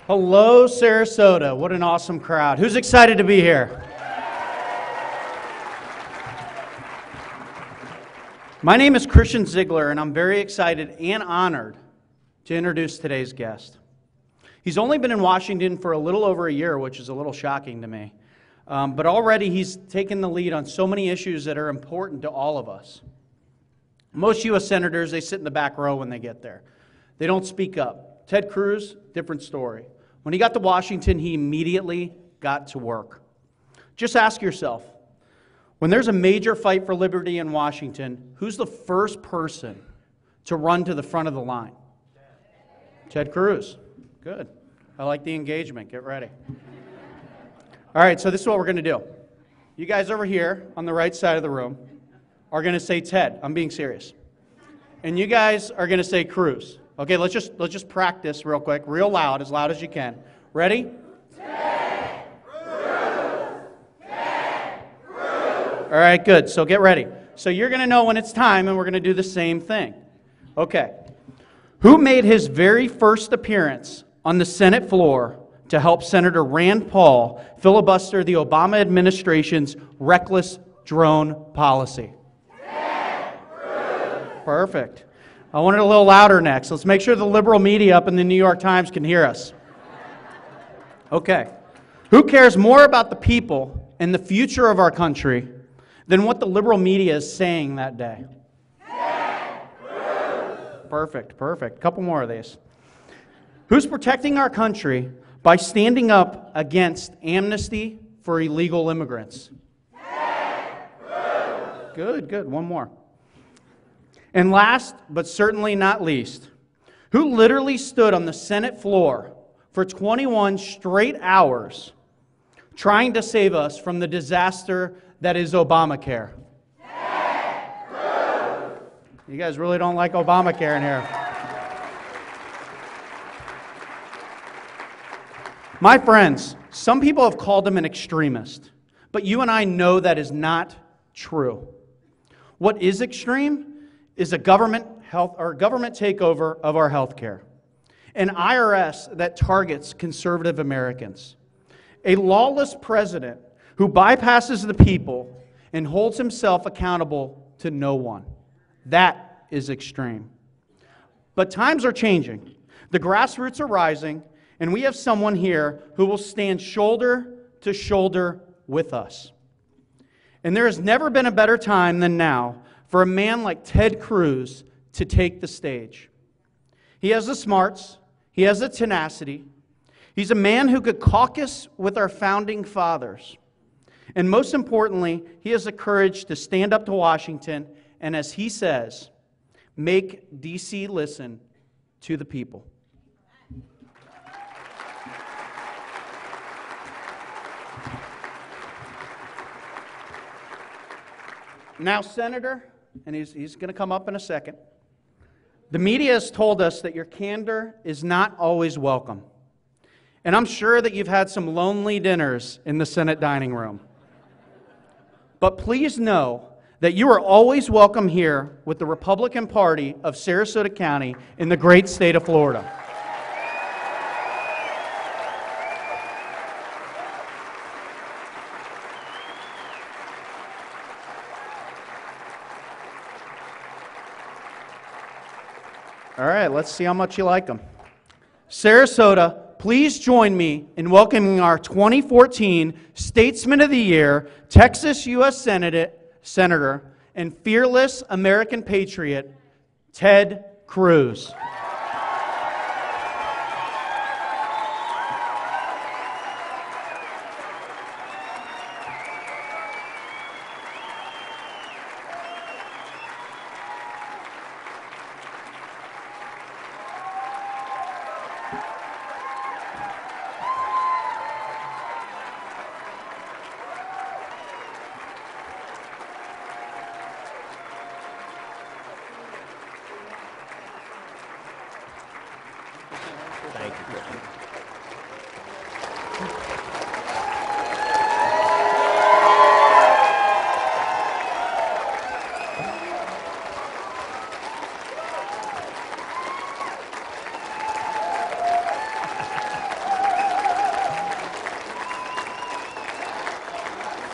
Hello, Sarasota. What an awesome crowd. Who's excited to be here? My name is Ziegler, and I'm very excited and honored to introduce today's guest. He's only been in Washington for a little over a year, which is a little shocking to me. But already he's taken the lead on so many issues that are important to all of us. Most U.S. senators, they sit in the back row when they get there. They don't speak up. Ted Cruz, different story. When he got to Washington, he immediately got to work. Just ask yourself, when there's a major fight for liberty in Washington, who's the first person to run to the front of the line? Ted Cruz. Good. I like the engagement. Get ready. All right, so this is what we're going to do. You guys over here on the right side of the room are going to say Ted. I'm being serious. And you guys are going to say Cruz. Okay, let's just practice real quick, real loud as you can. Ready? Ted Cruz! Ted Cruz! All right, good. So get ready. So you're going to know when it's time, and we're going to do the same thing. Okay. Who made his very first appearance on the Senate floor to help Senator Rand Paul filibuster the Obama administration's reckless drone policy? Ted Cruz! Perfect. I want it a little louder next. Let's make sure the liberal media up in the New York Times can hear us. Okay. Who cares more about the people and the future of our country than what the liberal media is saying that day? Ted Cruz! Perfect. A couple more of these. Who's protecting our country by standing up against amnesty for illegal immigrants? Ted Cruz! Good. One more. And last, but certainly not least, who literally stood on the Senate floor for 21 straight hours trying to save us from the disaster that is Obamacare? Ted Cruz! You guys really don't like Obamacare in here. My friends, some people have called him an extremist, but you and I know that is not true. What is extreme is a government takeover of our health care, an IRS that targets conservative Americans, a lawless president who bypasses the people and holds himself accountable to no one. That is extreme. But times are changing. The grassroots are rising, and we have someone here who will stand shoulder to shoulder with us. And there has never been a better time than now for a man like Ted Cruz to take the stage. He has the smarts. He has the tenacity. He's a man who could caucus with our founding fathers. And most importantly, he has the courage to stand up to Washington and, as he says, make D.C. listen to the people. Now, Senator, and he's going to come up in a second, the media has told us that your candor is not always welcome. And I'm sure that you've had some lonely dinners in the Senate dining room. But please know that you are always welcome here with the Republican Party of Sarasota County in the great state of Florida. All right, let's see how much you like them. Sarasota, please join me in welcoming our 2014 Statesman of the Year, Texas U.S. Senator, and fearless American patriot, Ted Cruz.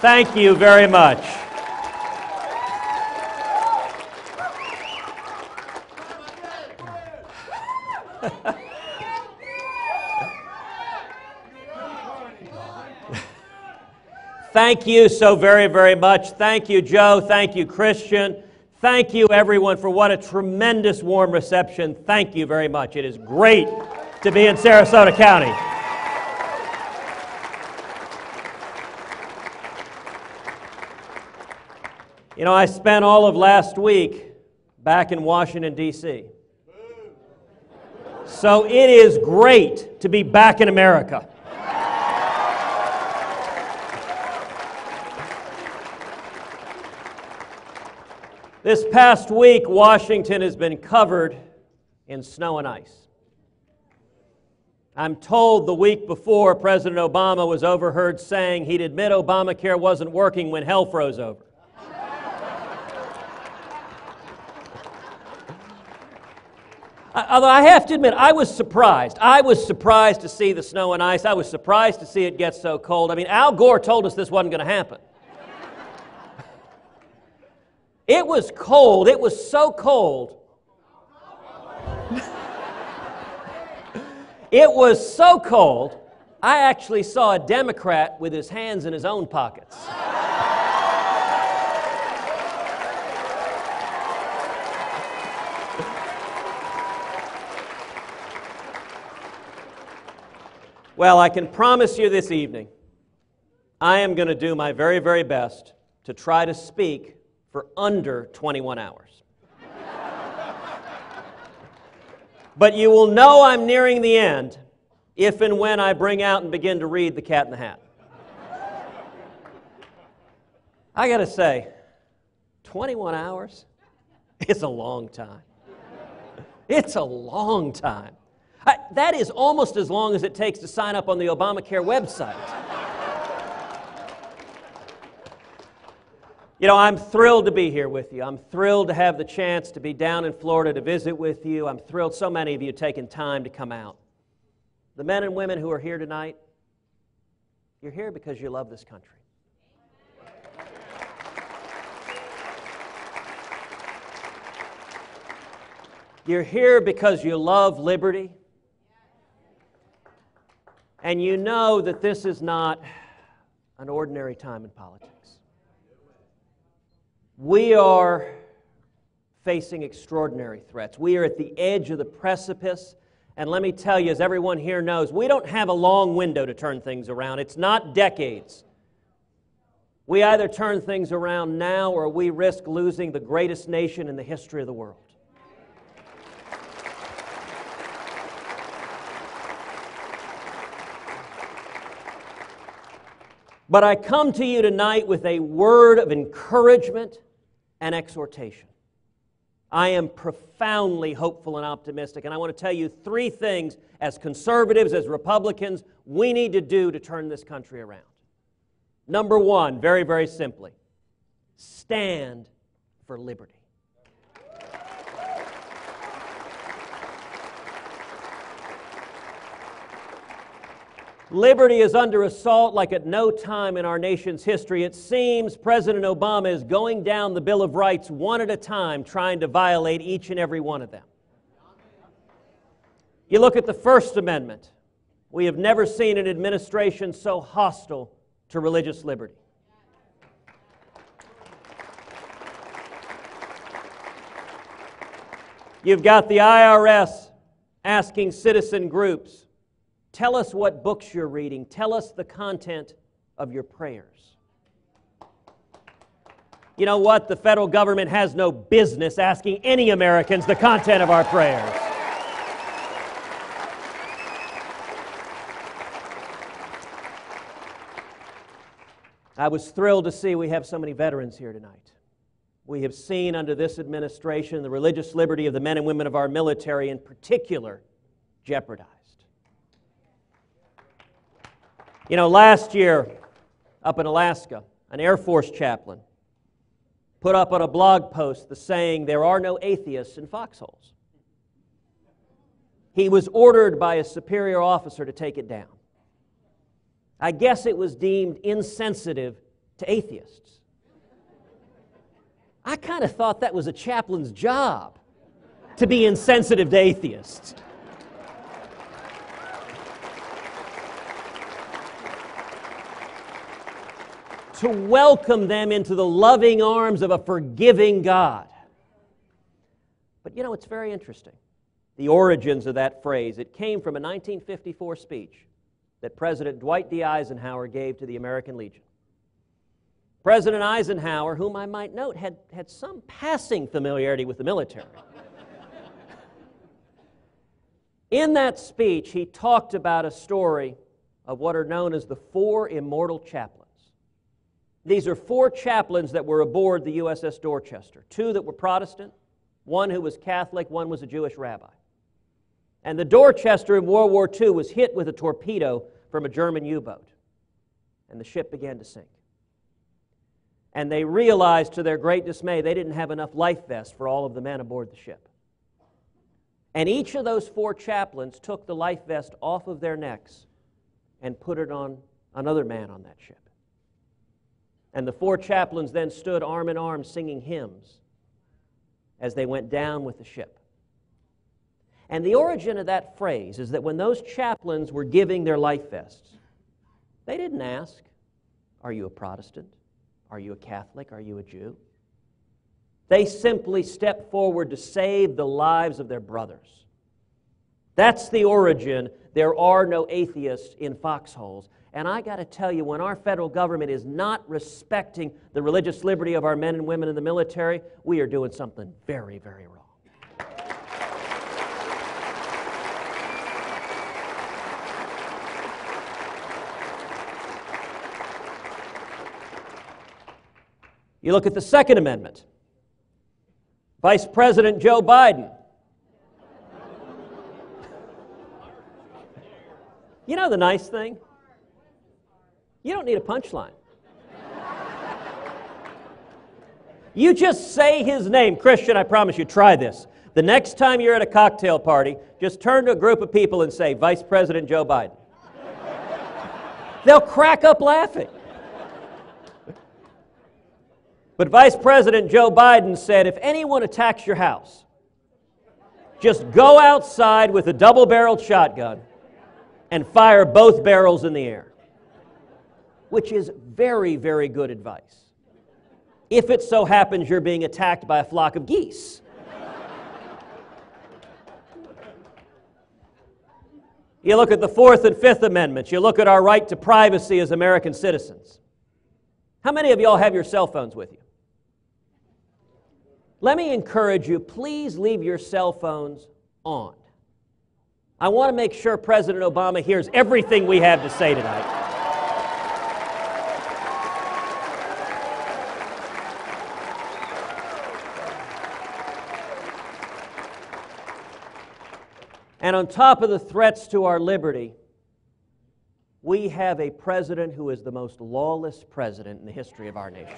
Thank you very much. Thank you so very, very much. Thank you, Joe. Thank you, Christian. Thank you, everyone, for what a tremendous warm reception. Thank you very much. It is great to be in Sarasota County. You know, I spent all of last week back in Washington, D.C. So it is great to be back in America. This past week, Washington has been covered in snow and ice. I'm told the week before, President Obama was overheard saying he'd admit Obamacare wasn't working when hell froze over. Although I have to admit, I was surprised. I was surprised to see the snow and ice. I was surprised to see it get so cold. I mean, Al Gore told us this wasn't going to happen. It was cold. It was so cold. It was so cold, I actually saw a Democrat with his hands in his own pockets. Well, I can promise you this evening, I am going to do my very, very best to try to speak for under 21 hours. But you will know I'm nearing the end if and when I bring out and begin to read The Cat in the Hat. I got to say, 21 hours is a long time. It's a long time. That is almost as long as it takes to sign up on the Obamacare website. You know, I'm thrilled to be here with you. I'm thrilled to have the chance to be down in Florida to visit with you. I'm thrilled so many of you have taken time to come out. The men and women who are here tonight, you're here because you love this country. You're here because you love liberty. And you know that this is not an ordinary time in politics. We are facing extraordinary threats. We are at the edge of the precipice. And let me tell you, as everyone here knows, we don't have a long window to turn things around. It's not decades. We either turn things around now or we risk losing the greatest nation in the history of the world. But I come to you tonight with a word of encouragement and exhortation. I am profoundly hopeful and optimistic, and I want to tell you three things as conservatives, as Republicans, we need to do to turn this country around. Number one, very, very simply, stand for liberty. Liberty is under assault like at no time in our nation's history. It seems President Obama is going down the Bill of Rights one at a time, trying to violate each and every one of them. You look at the First Amendment. We have never seen an administration so hostile to religious liberty. You've got the IRS asking citizen groups, tell us what books you're reading. Tell us the content of your prayers. You know what? The federal government has no business asking any Americans the content of our prayers. I was thrilled to see we have so many veterans here tonight. We have seen under this administration the religious liberty of the men and women of our military in particular jeopardized. You know, last year up in Alaska, an Air Force chaplain put up on a blog post the saying, "There are no atheists in foxholes." He was ordered by a superior officer to take it down. I guess it was deemed insensitive to atheists. I kind of thought that was a chaplain's job, to be insensitive to atheists. To welcome them into the loving arms of a forgiving God. But you know, it's very interesting. The origins of that phrase, it came from a 1954 speech that President Dwight D. Eisenhower gave to the American Legion. President Eisenhower, whom I might note, had some passing familiarity with the military. In that speech, he talked about a story of what are known as the 4 immortal chaplains. These are 4 chaplains that were aboard the USS Dorchester. 2 that were Protestant, 1 who was Catholic, 1 was a Jewish rabbi. And the Dorchester in World War II was hit with a torpedo from a German U-boat. And the ship began to sink. And they realized, to their great dismay, they didn't have enough life vests for all of the men aboard the ship. And each of those 4 chaplains took the life vest off of their necks and put it on another man on that ship. And the 4 chaplains then stood arm in arm singing hymns as they went down with the ship. And the origin of that phrase is that when those chaplains were giving their life vests, they didn't ask, "Are you a Protestant? Are you a Catholic? Are you a Jew?" They simply stepped forward to save the lives of their brothers. That's the origin. There are no atheists in foxholes. And I got to tell you, when our federal government is not respecting the religious liberty of our men and women in the military, we are doing something very, very wrong. You look at the Second Amendment. Vice President Joe Biden. You know the nice thing? You don't need a punchline. You just say his name. Christian, I promise you, try this. The next time you're at a cocktail party, just turn to a group of people and say, "Vice President Joe Biden." They'll crack up laughing. But Vice President Joe Biden said, if anyone attacks your house, just go outside with a double-barreled shotgun and fire both barrels in the air. Which is very, very good advice. If it so happens you're being attacked by a flock of geese. You look at the Fourth and Fifth Amendments. You look at our right to privacy as American citizens. How many of y'all have your cell phones with you? Let me encourage you, please leave your cell phones on. I want to make sure President Obama hears everything we have to say tonight. And on top of the threats to our liberty, we have a president who is the most lawless president in the history of our nation.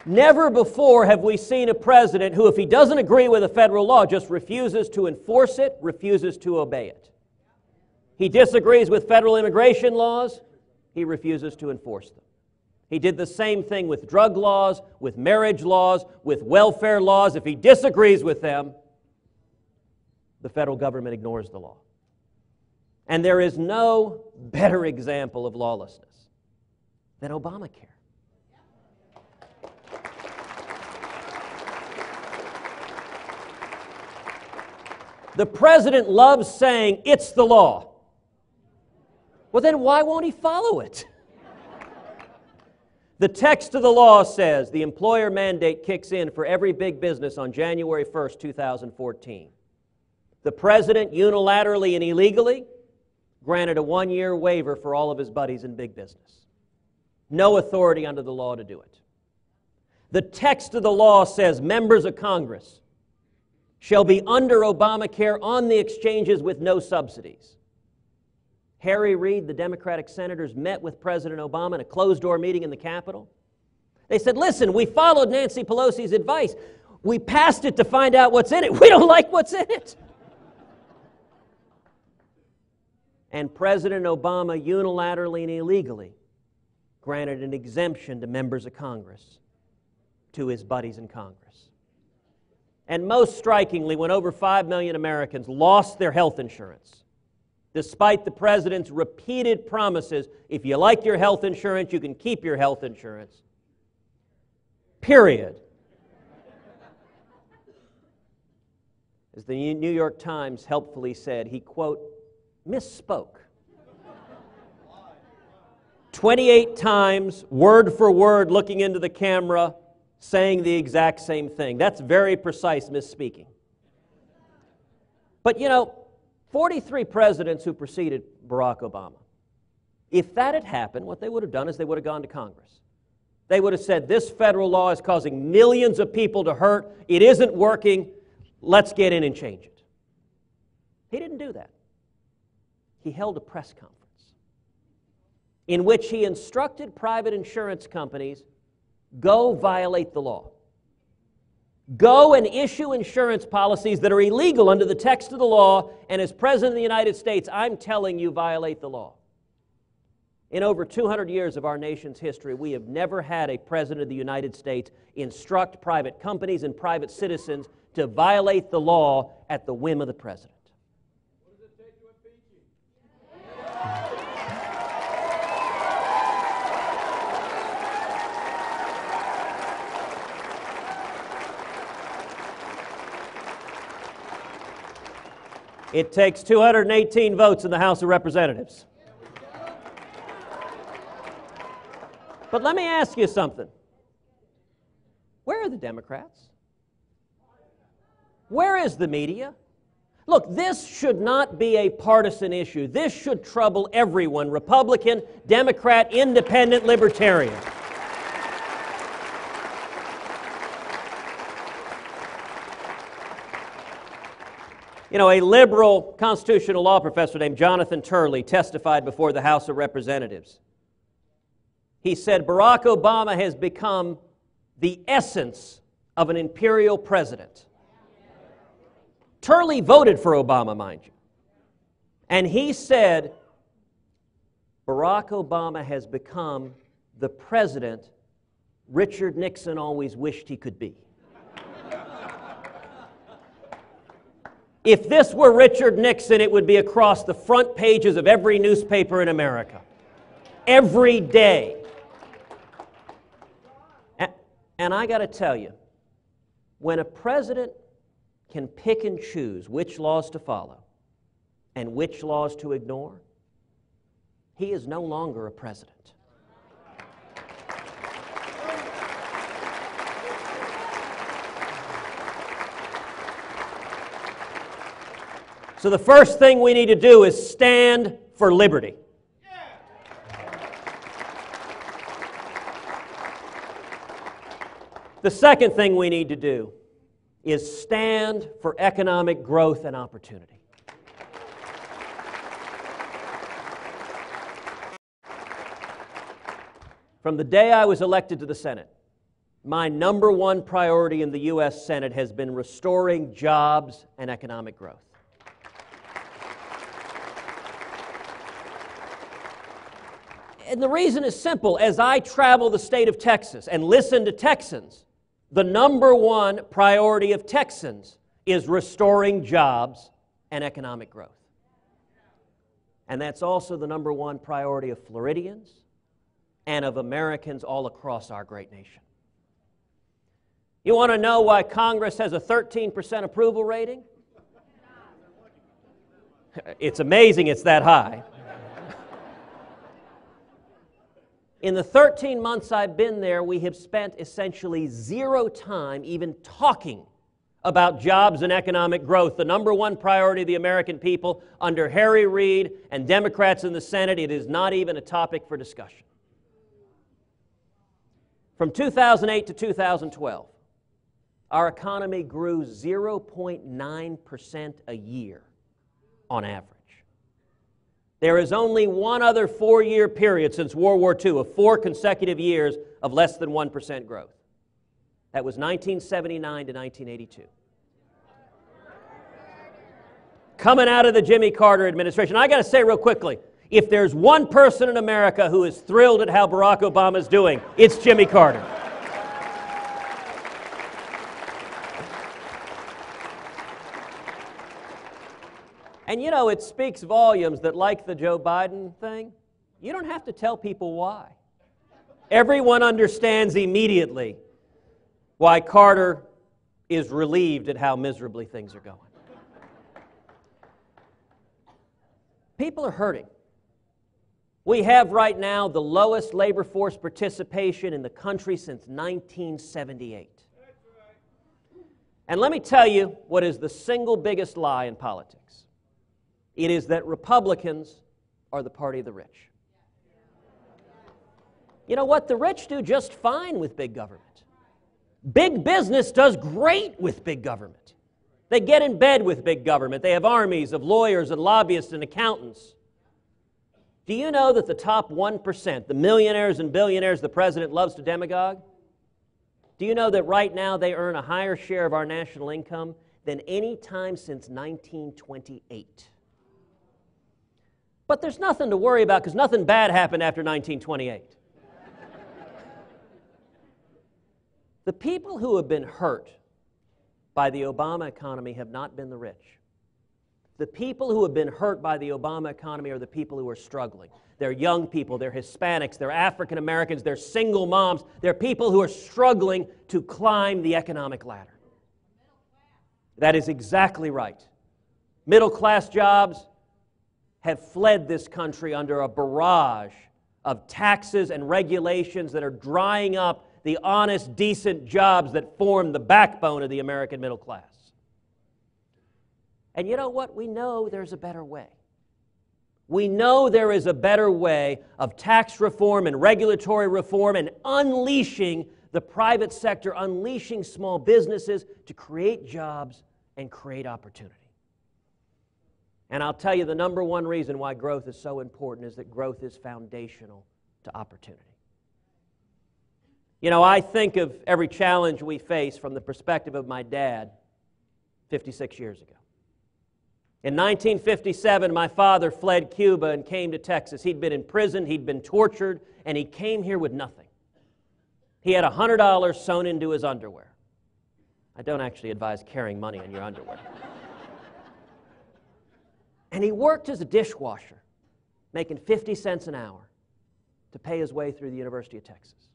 Never before have we seen a president who, if he doesn't agree with a federal law, just refuses to enforce it, refuses to obey it. He disagrees with federal immigration laws, he refuses to enforce them. He did the same thing with drug laws, with marriage laws, with welfare laws. If he disagrees with them, the federal government ignores the law. And there is no better example of lawlessness than Obamacare. The president loves saying, "It's the law." Well, then why won't he follow it? The text of the law says the employer mandate kicks in for every big business on January 1st, 2014. The president unilaterally and illegally granted a 1-year waiver for all of his buddies in big business. No authority under the law to do it. The text of the law says members of Congress shall be under Obamacare on the exchanges with no subsidies. Harry Reid, the Democratic senators, met with President Obama in a closed-door meeting in the Capitol. They said, "Listen, we followed Nancy Pelosi's advice. We passed it to find out what's in it. We don't like what's in it." And President Obama unilaterally and illegally granted an exemption to members of Congress, to his buddies in Congress. And most strikingly, when over 5 million Americans lost their health insurance, despite the president's repeated promises, if you like your health insurance, you can keep your health insurance, period. As the New York Times helpfully said, he, quote, misspoke 28 times, word for word, looking into the camera, saying the exact same thing. That's very precise misspeaking. But 43 presidents who preceded Barack Obama, if that had happened, what they would have done is they would have gone to Congress. They would have said, this federal law is causing millions of people to hurt. It isn't working. Let's get in and change it. He didn't do that. He held a press conference in which he instructed private insurance companies, go violate the law. Go and issue insurance policies that are illegal under the text of the law, and as President of the United States, I'm telling you, violate the law. In over 200 years of our nation's history, we have never had a President of the United States instruct private companies and private citizens to violate the law at the whim of the President. What does it take to impeach him? It takes 218 votes in the House of Representatives. But let me ask you something. Where are the Democrats? Where is the media? Look, this should not be a partisan issue. This should trouble everyone, Republican, Democrat, Independent, Libertarian. A liberal constitutional law professor named Jonathan Turley testified before the House of Representatives. He said, Barack Obama has become the essence of an imperial president. Turley voted for Obama, mind you. And he said, Barack Obama has become the president Richard Nixon always wished he could be. If this were Richard Nixon, it would be across the front pages of every newspaper in America. Every day. And I got to tell you, when a president can pick and choose which laws to follow and which laws to ignore, he is no longer a president. So the first thing we need to do is stand for liberty. The second thing we need to do is stand for economic growth and opportunity. From the day I was elected to the Senate, my number one priority in the U.S. Senate has been restoring jobs and economic growth. And the reason is simple. As I travel the state of Texas and listen to Texans, the number one priority of Texans is restoring jobs and economic growth. And that's also the number one priority of Floridians and of Americans all across our great nation. You want to know why Congress has a 13% approval rating? It's amazing it's that high. In the 13 months I've been there, we have spent essentially zero time even talking about jobs and economic growth, the number one priority of the American people. Under Harry Reid and Democrats in the Senate, it is not even a topic for discussion. From 2008 to 2012, our economy grew 0.9% a year on average. There is only one other 4-year period since World War II of 4 consecutive years of less than 1% growth. That was 1979 to 1982. coming out of the Jimmy Carter administration. I got to say real quickly, if there's one person in America who is thrilled at how Barack Obama is doing, it's Jimmy Carter. And you know, it speaks volumes that, like the Joe Biden thing, you don't have to tell people why. Everyone understands immediately why Carter is relieved at how miserably things are going. People are hurting. We have right now the lowest labor force participation in the country since 1978. And let me tell you what is the single biggest lie in politics. It is that Republicans are the party of the rich. You know what? The rich do just fine with big government. Big business does great with big government. They get in bed with big government. They have armies of lawyers and lobbyists and accountants. Do you know that the top 1%, the millionaires and billionaires the president loves to demagogue, do you know that right now they earn a higher share of our national income than any time since 1928? But there's nothing to worry about because nothing bad happened after 1928. The people who have been hurt by the Obama economy have not been the rich. The people who have been hurt by the Obama economy are the people who are struggling. They're young people, they're Hispanics, they're African Americans, they're single moms, they're people who are struggling to climb the economic ladder. That is exactly right. Middle class jobs have fled this country under a barrage of taxes and regulations that are drying up the honest, decent jobs that form the backbone of the American middle class. And you know what? We know there's a better way. We know there is a better way of tax reform and regulatory reform and unleashing the private sector, unleashing small businesses to create jobs and create opportunity. And I'll tell you the number one reason why growth is so important is that growth is foundational to opportunity. You know, I think of every challenge we face from the perspective of my dad 56 years ago. In 1957, my father fled Cuba and came to Texas. He'd been in prison, he'd been tortured, and he came here with nothing. He had $100 sewn into his underwear. I don't actually advise carrying money in your underwear. And he worked as a dishwasher, making 50 cents an hour to pay his way through the University of Texas.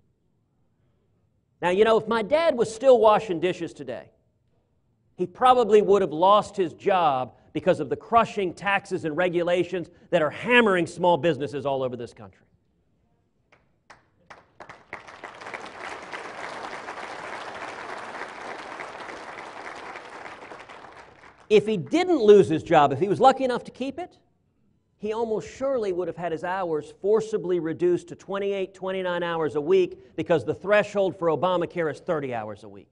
Now, you know, if my dad was still washing dishes today, he probably would have lost his job because of the crushing taxes and regulations that are hammering small businesses all over this country. If he didn't lose his job, if he was lucky enough to keep it, he almost surely would have had his hours forcibly reduced to 28, 29 hours a week because the threshold for Obamacare is 30 hours a week.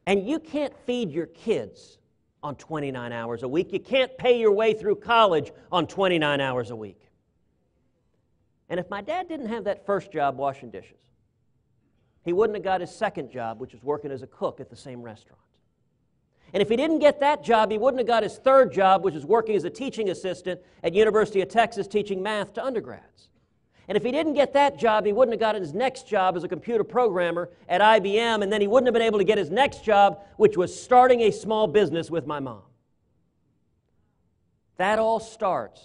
And you can't feed your kids on 29 hours a week. You can't pay your way through college on 29 hours a week. And if my dad didn't have that first job washing dishes, he wouldn't have got his second job, which was working as a cook at the same restaurant. And if he didn't get that job, he wouldn't have got his third job, which is working as a teaching assistant at University of Texas teaching math to undergrads. And if he didn't get that job, he wouldn't have gotten his next job as a computer programmer at IBM, and then he wouldn't have been able to get his next job, which was starting a small business with my mom. That all starts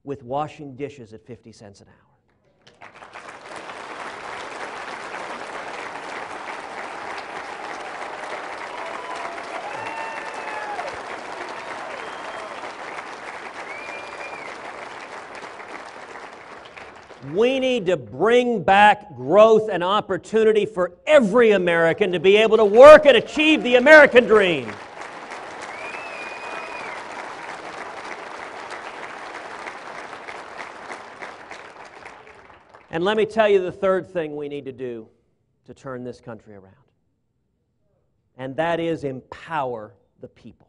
with washing dishes at 50 cents an hour. We need to bring back growth and opportunity for every American to be able to work and achieve the American dream. And let me tell you the third thing we need to do to turn this country around. And that is empower the people.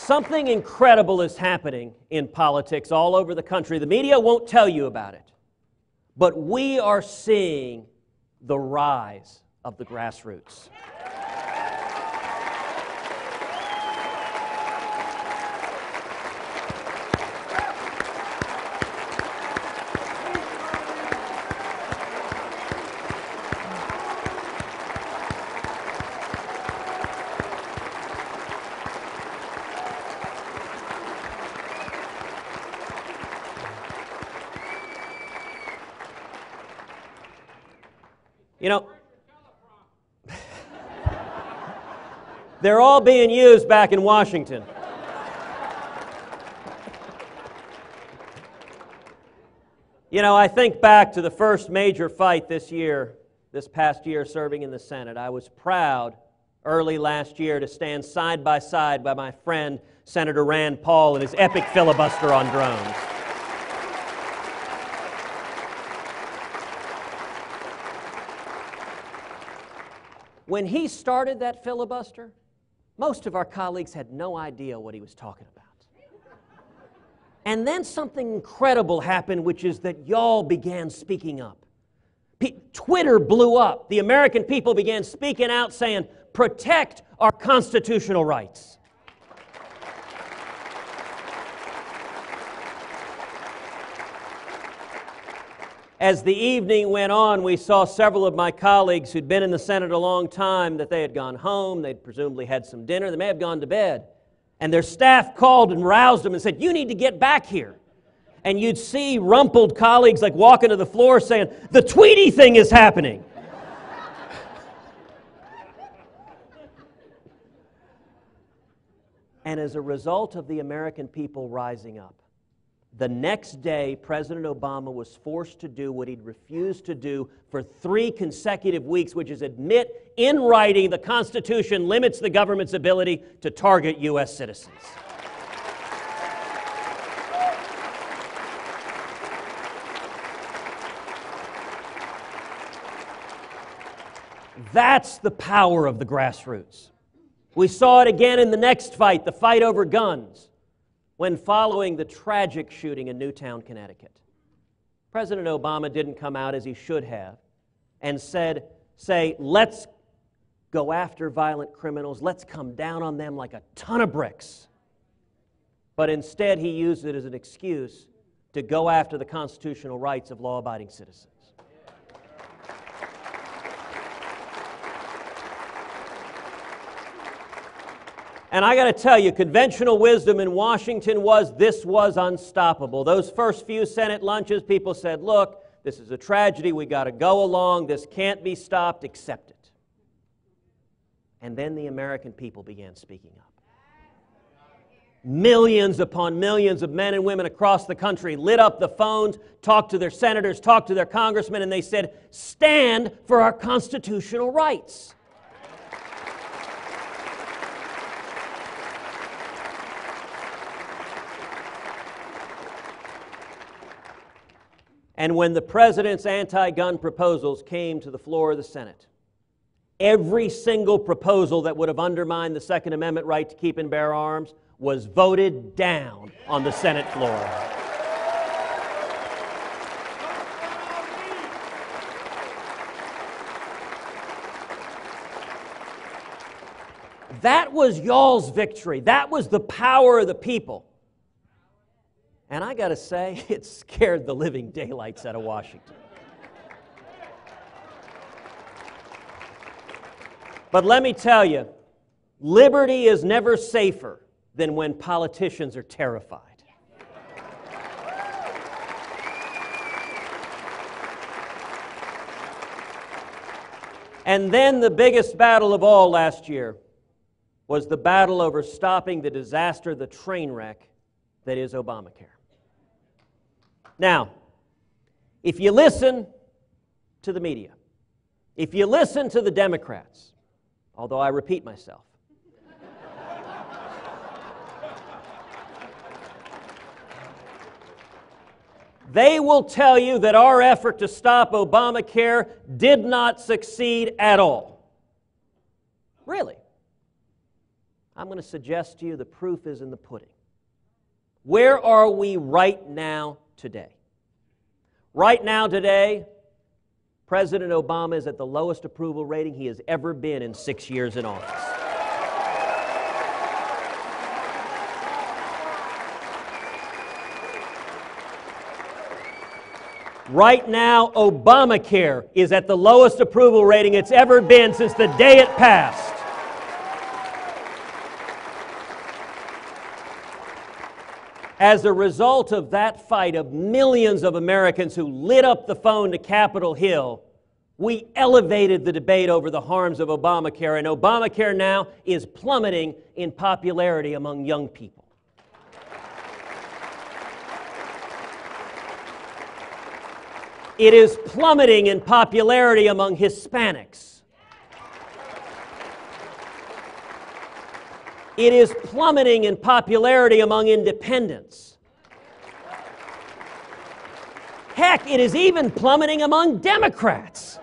Something incredible is happening in politics all over the country. The media won't tell you about it. But we are seeing the rise of the grassroots. You know, they're all being used back in Washington. You know, I think back to the first major fight this past year serving in the Senate. I was proud early last year to stand side by side by my friend Senator Rand Paul in his epic filibuster on drones. When he started that filibuster, most of our colleagues had no idea what he was talking about. And then something incredible happened, which is that y'all began speaking up. Twitter blew up. The American people began speaking out saying, protect our constitutional rights. As the evening went on, we saw several of my colleagues who'd been in the Senate a long time that they had gone home, they'd presumably had some dinner, they may have gone to bed. And their staff called and roused them and said, you need to get back here. And you'd see rumpled colleagues like walking to the floor saying, the Tweety thing is happening. And as a result of the American people rising up, the next day, President Obama was forced to do what he'd refused to do for 3 consecutive weeks, which is admit in writing the Constitution limits the government's ability to target U.S. citizens. That's the power of the grassroots. We saw it again in the next fight, the fight over guns, when following the tragic shooting in Newtown, Connecticut. President Obama didn't come out as he should have and say, let's go after violent criminals, let's come down on them like a ton of bricks. But instead, he used it as an excuse to go after the constitutional rights of law-abiding citizens. And I got to tell you, conventional wisdom in Washington was this was unstoppable. Those first few Senate lunches, people said, look, this is a tragedy, we got to go along, this can't be stopped, accept it. And then the American people began speaking up. Millions upon millions of men and women across the country lit up the phones, talked to their senators, talked to their congressmen, and they said, stand for our constitutional rights. And when the president's anti-gun proposals came to the floor of the Senate, every single proposal that would have undermined the Second Amendment right to keep and bear arms was voted down on the Senate floor. That was y'all's victory. That was the power of the people. And I got to say, it scared the living daylights out of Washington. But let me tell you, liberty is never safer than when politicians are terrified. And then the biggest battle of all last year was the battle over stopping the disaster, the train wreck that is Obamacare. Now, if you listen to the media, if you listen to the Democrats, although I repeat myself, they will tell you that our effort to stop Obamacare did not succeed at all. Really? I'm going to suggest to you the proof is in the pudding. Where are we right now today? Right now today, President Obama is at the lowest approval rating he has ever been in 6 years in office. Right now, Obamacare is at the lowest approval rating it's ever been since the day it passed. As a result of that fight of millions of Americans who lit up the phone to Capitol Hill, we elevated the debate over the harms of Obamacare, and Obamacare now is plummeting in popularity among young people. It is plummeting in popularity among Hispanics. It is plummeting in popularity among independents. Heck, it is even plummeting among Democrats.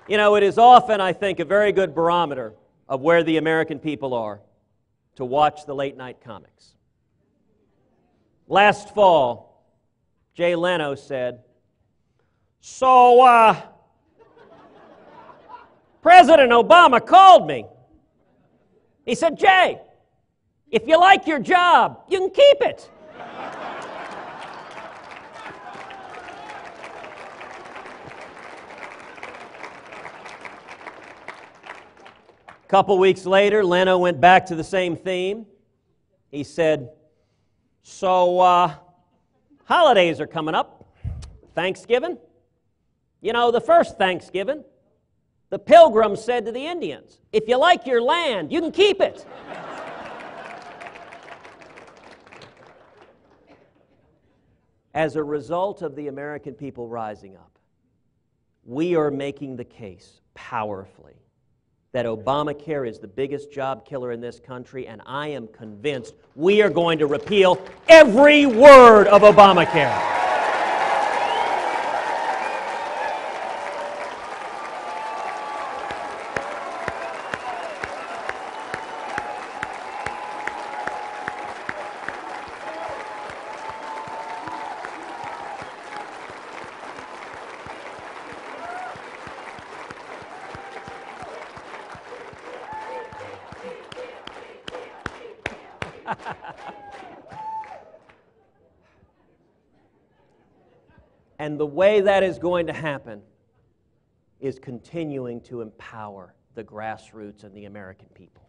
You know, it is often, I think, a very good barometer of where the American people are to watch the late night comics. Last fall, Jay Leno said, President Obama called me. He said, Jay, if you like your job, you can keep it. A couple weeks later, Leno went back to the same theme. He said, holidays are coming up. Thanksgiving. You know, the first Thanksgiving, the Pilgrims said to the Indians, if you like your land, you can keep it. As a result of the American people rising up, we are making the case powerfully that Obamacare is the biggest job killer in this country, and I am convinced we are going to repeal every word of Obamacare. And the way that is going to happen is continuing to empower the grassroots and the American people.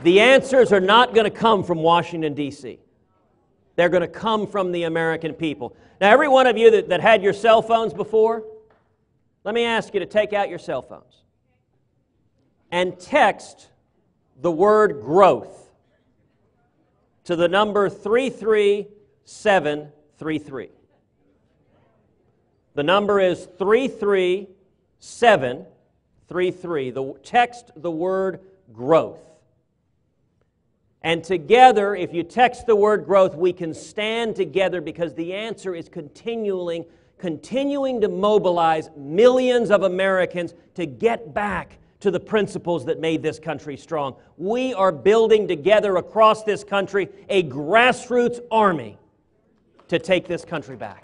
The answers are not going to come from Washington, D.C. They're going to come from the American people. Now, every one of you that had your cell phones before, let me ask you to take out your cell phones and text the word growth to the number 33733. The number is 33733. Text the word growth. And together, if you text the word growth, we can stand together because the answer is continuing to mobilize millions of Americans to get back to the principles that made this country strong. We are building together across this country a grassroots army to take this country back.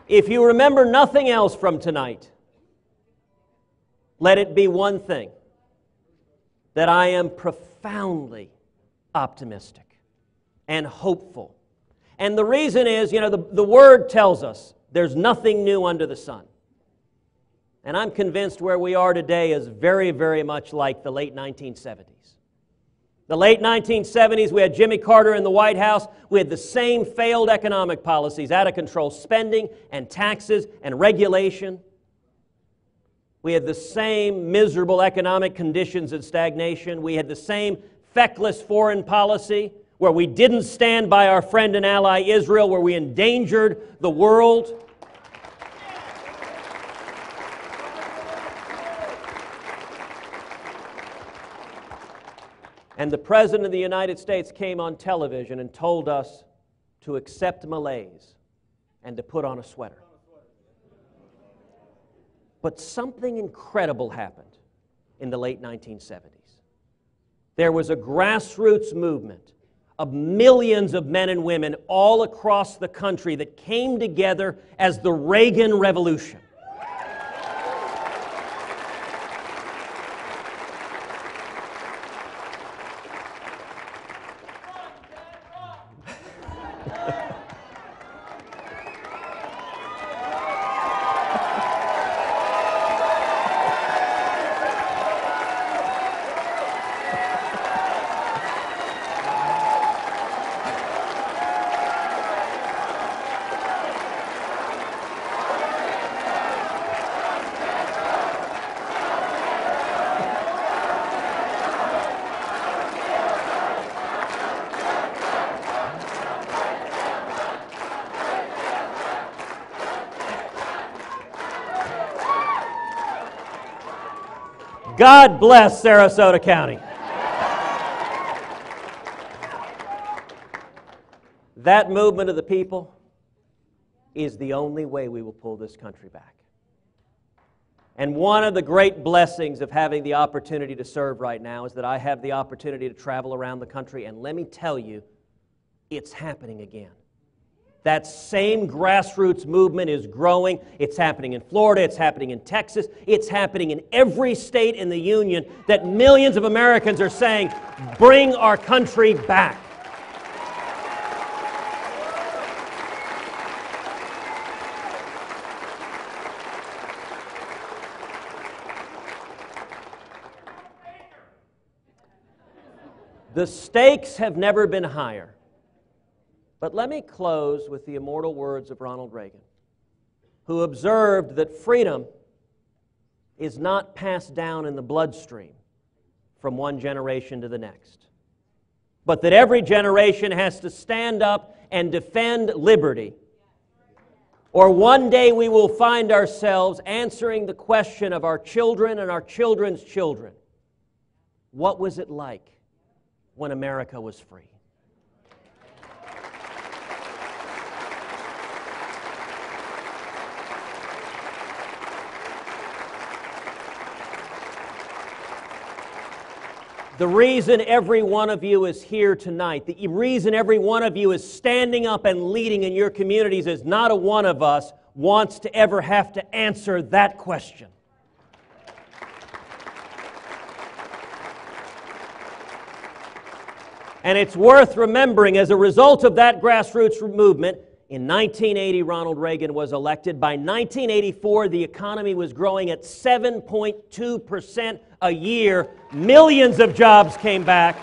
If you remember nothing else from tonight, let it be one thing, that I am profoundly optimistic and hopeful. And the reason is, you know, the Word tells us there's nothing new under the sun. And I'm convinced where we are today is very, very much like the late 1970s. The late 1970s, we had Jimmy Carter in the White House. We had the same failed economic policies, out of control spending and taxes and regulation. We had the same miserable economic conditions and stagnation. We had the same feckless foreign policy where we didn't stand by our friend and ally Israel, where we endangered the world. And the President of the United States came on television and told us to accept malaise and to put on a sweater. But something incredible happened in the late 1970s. There was a grassroots movement of millions of men and women all across the country that came together as the Reagan Revolution. God bless Sarasota County. That movement of the people is the only way we will pull this country back. And one of the great blessings of having the opportunity to serve right now is that I have the opportunity to travel around the country, and let me tell you, it's happening again. That same grassroots movement is growing. It's happening in Florida. It's happening in Texas. It's happening in every state in the Union that millions of Americans are saying, bring our country back. The stakes have never been higher. But let me close with the immortal words of Ronald Reagan, who observed that freedom is not passed down in the bloodstream from one generation to the next, but that every generation has to stand up and defend liberty, or one day we will find ourselves answering the question of our children and our children's children. What was it like when America was free? The reason every one of you is here tonight, the reason every one of you is standing up and leading in your communities is not a one of us wants to ever have to answer that question. And it's worth remembering, as a result of that grassroots movement, in 1980, Ronald Reagan was elected. By 1984, the economy was growing at 7.2% a year. Millions of jobs came back.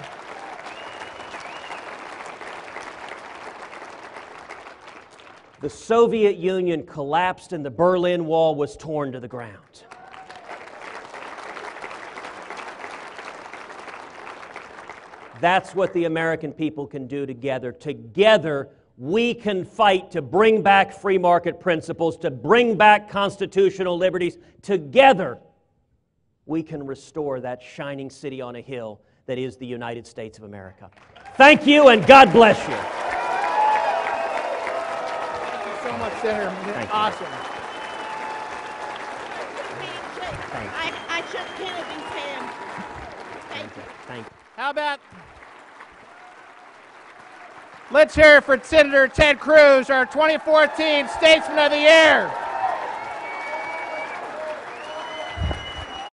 The Soviet Union collapsed and the Berlin Wall was torn to the ground. That's what the American people can do together. Together, we can fight to bring back free market principles, to bring back constitutional liberties. Together, we can restore that shining city on a hill that is the United States of America. Thank you, and God bless you. Thank you so much, Senator. Awesome. I shook Kennedy's hand. Thank you. Thank you. How about, let's hear it for Senator Ted Cruz, our 2014 Statesman of the Year.